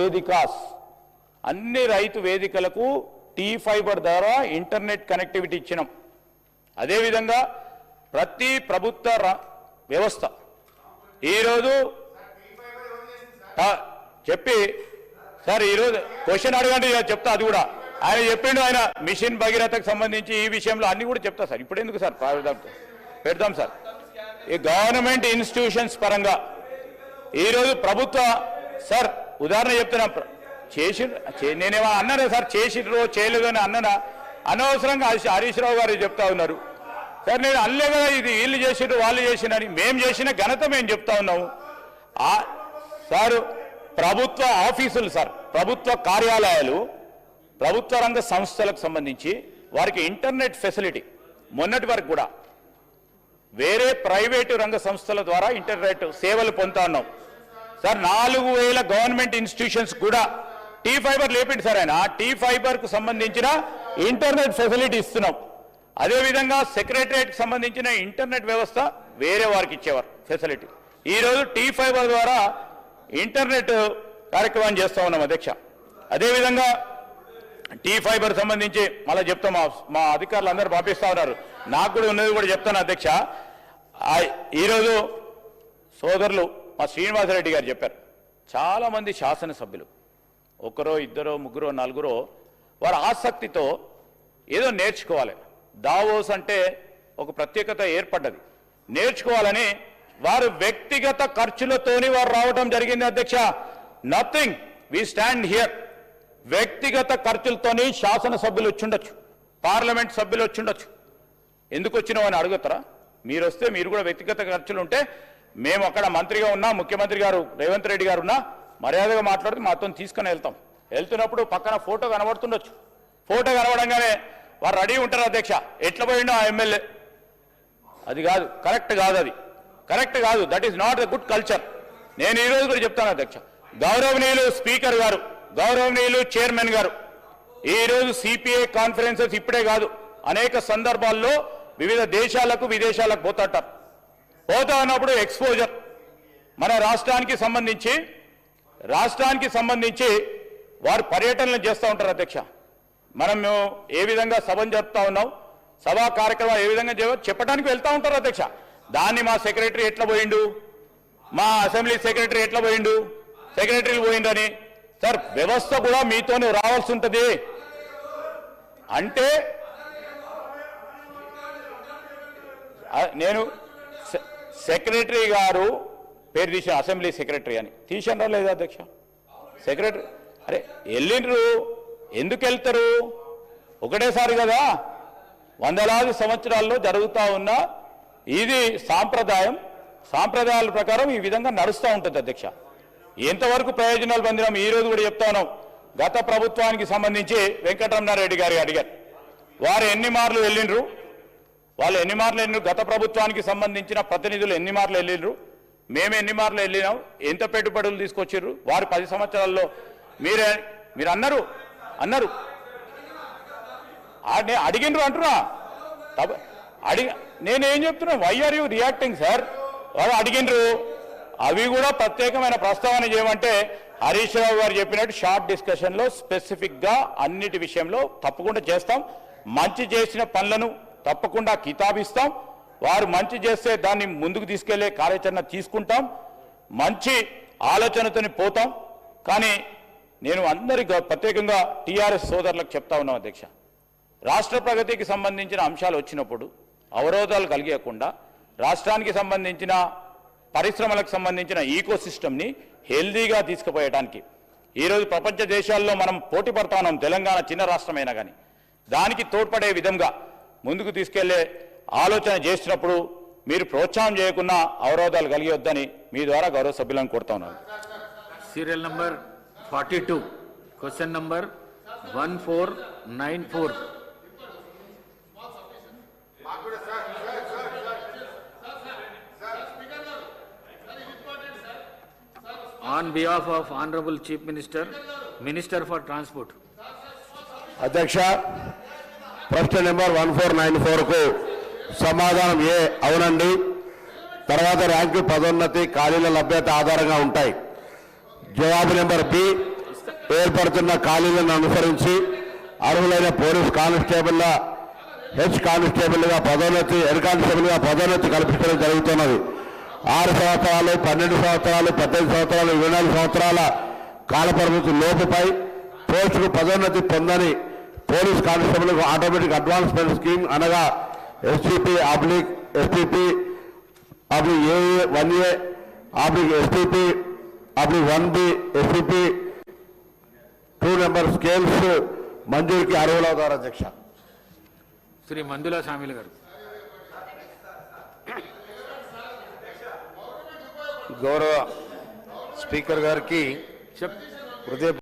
వేదికాస్ అన్ని రైతు వేదికలకు tea fibre ద్వారా ఇంటర్నెట్ కనెక్టివిటీ ఇచ్చినాం. అదేవిధంగా ప్రతి ప్రభుత్వ వ్యవస్థ ఈరోజు చెప్పి సార్ ఈరోజు క్వశ్చన్ అడగండి చెప్తా. అది కూడా ఆయన చెప్పిండు. ఆయన మిషన్ భగీరథకు సంబంధించి ఈ విషయంలో అన్ని కూడా చెప్తా సార్. ఇప్పుడు ఎందుకు సార్ పెడదాం సార్. ఈ గవర్నమెంట్ ఇన్స్టిట్యూషన్స్ పరంగా ఈరోజు ప్రభుత్వ సార్ ఉదాహరణ చెప్తున్నా నేనేమో అన్నానే సార్ చేసిర్రో చేయలేదు అని అన్ననా అనవసరంగా హరీష్ రావు గారు చెప్తా ఉన్నారు సార్. నేను అల్లే కదా ఇది వీళ్ళు చేసిర్రు వాళ్ళు చేసినని మేము చేసిన ఘనత మేము చెప్తా ఉన్నాము సార్. ప్రభుత్వ ఆఫీసులు సార్ ప్రభుత్వ కార్యాలయాలు ప్రభుత్వ రంగ సంస్థలకు సంబంధించి వారికి ఇంటర్నెట్ ఫెసిలిటీ మొన్నటి వరకు కూడా వేరే ప్రైవేటు రంగ సంస్థల ద్వారా ఇంటర్నెట్ సేవలు పొందుతా ఉన్నాం సార్. 4000 గవర్నమెంట్ ఇన్స్టిట్యూషన్స్ కూడా టీ ఫైబర్ లేపిండి సార్. ఆయన టీ ఫైబర్కు సంబంధించిన ఇంటర్నెట్ ఫెసిలిటీ ఇస్తున్నాం. అదేవిధంగా సెక్రటరియట్కి సంబంధించిన ఇంటర్నెట్ వ్యవస్థ వేరే వారికి ఇచ్చేవారు ఫెసిలిటీ. ఈరోజు టీ ఫైబర్ ద్వారా ఇంటర్నెట్ కార్యక్రమం చేస్తూ ఉన్నాం అధ్యక్ష. అదేవిధంగా టీ ఫైబర్ సంబంధించి మళ్ళీ చెప్తాం. మా అధికారులు అందరూ పంపిస్తూ ఉన్నారు. నాకు కూడా ఉన్నది కూడా చెప్తాను అధ్యక్ష. ఈరోజు సోదరులు మా శ్రీనివాసరెడ్డి గారు చెప్పారు. చాలామంది శాసనసభ్యులు ఒకరో ఇద్దరో ముగ్గురో నలుగురో వారు ఆసక్తితో ఏదో నేర్చుకోవాలి. దావోస్ అంటే ఒక ప్రత్యేకత ఏర్పడ్డది. నేర్చుకోవాలని వారు వ్యక్తిగత ఖర్చులతోని వారు రావడం జరిగింది అధ్యక్ష. Nothing we stand here. వ్యక్తిగత ఖర్చులతోని శాసనసభ్యులు వచ్చిండొచ్చు, పార్లమెంట్ సభ్యులు వచ్చిండొచ్చు. ఎందుకు వచ్చినావు అని అడుగుతారా? మీరు వస్తే మీరు కూడా వ్యక్తిగత ఖర్చులు ఉంటే మేము అక్కడ మంత్రిగా ఉన్నా ముఖ్యమంత్రి గారు రేవంత్ రెడ్డి గారు ఉన్నా మర్యాదగా మాట్లాడితే మాతో తీసుకొని వెళ్తాం. వెళ్తున్నప్పుడు పక్కన ఫోటో కనబడుతుండొచ్చు. ఫోటో కనబడంగానే వారు రెడీ ఉంటారు అధ్యక్ష. ఎట్లా పోయిండో ఆ ఎమ్మెల్యే అది కాదు, కరెక్ట్ కాదు, అది కరెక్ట్ కాదు. That is not a good culture. నేను ఈరోజు కూడా చెప్తాను అధ్యక్ష. గౌరవనీయులు స్పీకర్ గారు, గౌరవనీయులు చైర్మన్ గారు ఈరోజు సిపిఐ కాన్ఫరెన్సెస్ ఇప్పుడే కాదు అనేక సందర్భాల్లో వివిధ దేశాలకు విదేశాలకు పోతా ఉన్నప్పుడు ఎక్స్పోజర్ మన రాష్ట్రానికి సంబంధించి వారు పర్యటనలు చేస్తూ ఉంటారు అధ్యక్ష. మనం ఏ విధంగా సభను జరుపుతా ఉన్నాం, సభా కార్యక్రమాలు ఏ విధంగా చెప్పడానికి వెళ్తూ ఉంటారు అధ్యక్ష. దాన్ని మా సెక్రటరీ ఎట్లా పోయిండు, మా అసెంబ్లీ సెక్రటరీ ఎట్లా పోయిండు, సెక్రటరీలు పోయిండని సార్ వ్యవస్థ కూడా మీతోనే రావాల్సి ఉంటుంది. అంటే నేను సెక్రటరీ గారు పేరు తీసిన అసెంబ్లీ సెక్రటరీ అని తీసారా లేదా అధ్యక్ష? సెక్రటరీ అరే వెళ్ళిండ్రు, ఎందుకు వెళ్తారు? ఒకటేసారి కదా, వందలాది సంవత్సరాల్లో జరుగుతూ ఉన్న ఇది సాంప్రదాయాల ప్రకారం ఈ విధంగా నడుస్తూ ఉంటుంది అధ్యక్ష. ఎంతవరకు ప్రయోజనాలు పొందినాం ఈరోజు కూడా చెప్తా ఉన్నాం. గత ప్రభుత్వానికి సంబంధించి వెంకటరమణారెడ్డి గారు అడిగారు, వారు ఎన్ని మార్లు వెళ్ళిండ్రు, వాళ్ళు ఎన్ని మార్లు వెళ్ళినారు, గత ప్రభుత్వానికి సంబంధించిన ప్రతినిధులు ఎన్ని మార్లు వెళ్ళిండ్రు, మేము ఎన్ని మార్లు వెళ్ళినాం, ఎంత పెట్టుబడులు తీసుకొచ్చిర్రు, వారు 10 సంవత్సరాల్లో మీరు అన్నారు అడిగినరు అంటున్నా. నేనేం చెప్తున్నా, why are you reacting sir? వారు అడిగినరు. అవి కూడా ప్రత్యేకమైన ప్రస్తావన చేయమంటే హరీష్ రావు గారు చెప్పినట్టు షార్ట్ డిస్కషన్లో స్పెసిఫిక్గా అన్నిటి విషయంలో తప్పకుండా చేస్తాం. మంచి చేసిన పనులను తప్పకుండా కితాబిస్తాం. వారు మంచి చేస్తే దాన్ని ముందుకు తీసుకెళ్లే కార్యాచరణ తీసుకుంటాం. మంచి ఆలోచనతోని పోతాం. కానీ నేను అందరి ప్రత్యేకంగా టీఆర్ఎస్ సోదరులకు చెప్తా ఉన్నాం అధ్యక్ష, రాష్ట్ర ప్రగతికి సంబంధించిన అంశాలు వచ్చినప్పుడు అవరోధాలు కలిగకుండా రాష్ట్రానికి సంబంధించిన పరిశ్రమలకు సంబంధించిన ఈకో సిస్టమ్ని హెల్దీగా తీసుకుపోయడానికి ఈరోజు ప్రపంచ దేశాల్లో మనం పోటీ పడతా ఉన్నాం. తెలంగాణ చిన్న రాష్ట్రమైనా కానీ దానికి తోడ్పడే విధంగా ముందుకు తీసుకెళ్లే ఆలోచన చేసినప్పుడు మీరు ప్రోత్సాహం చేయకుండా అవరోధాలు కలిగొద్దని మీ ద్వారా గౌరవ సభ్యులను కోరుతా ఉన్నాను. Serial number 42 question number 1494. On behalf of Honorable Chief Minister, Minister for Transport. అధ్యక్ష, ప్రశ్న నెంబర్ 1494కు సమాధానం ఏ అవునండి. తర్వాత ర్యాంకు పదోన్నతి ఖాళీల లభ్యత ఆధారంగా ఉంటాయి. జవాబు నెంబర్ బి ఏర్పడుతున్న ఖాళీలను అనుసరించి అర్హులైన పోలీస్ కానిస్టేబుల్ హెడ్ కానిస్టేబుల్గా పదోన్నతి హెడ్ కానిస్టేబుల్గా పదోన్నతి కల్పించడం జరుగుతున్నది. 6 సంవత్సరాలు 12 సంవత్సరాలు 18 సంవత్సరాలు 24 సంవత్సరాల కాలపరిమితి లోపుపై పోస్టుకు పదోన్నతి పొందని పోలీస్ కానిస్టేబుల్కు ఆటోమేటిక్ అడ్వాన్స్మెంట్ స్కీమ్ అనగా STP STP AA 1A STP 1B STP 2 number scales మంజూరుకి అర్హులవుతారు. అధ్యక్ష శ్రీ మందుల సామిల్ గారు. గౌరవ స్పీకర్ గారికి చెప్ హృదయ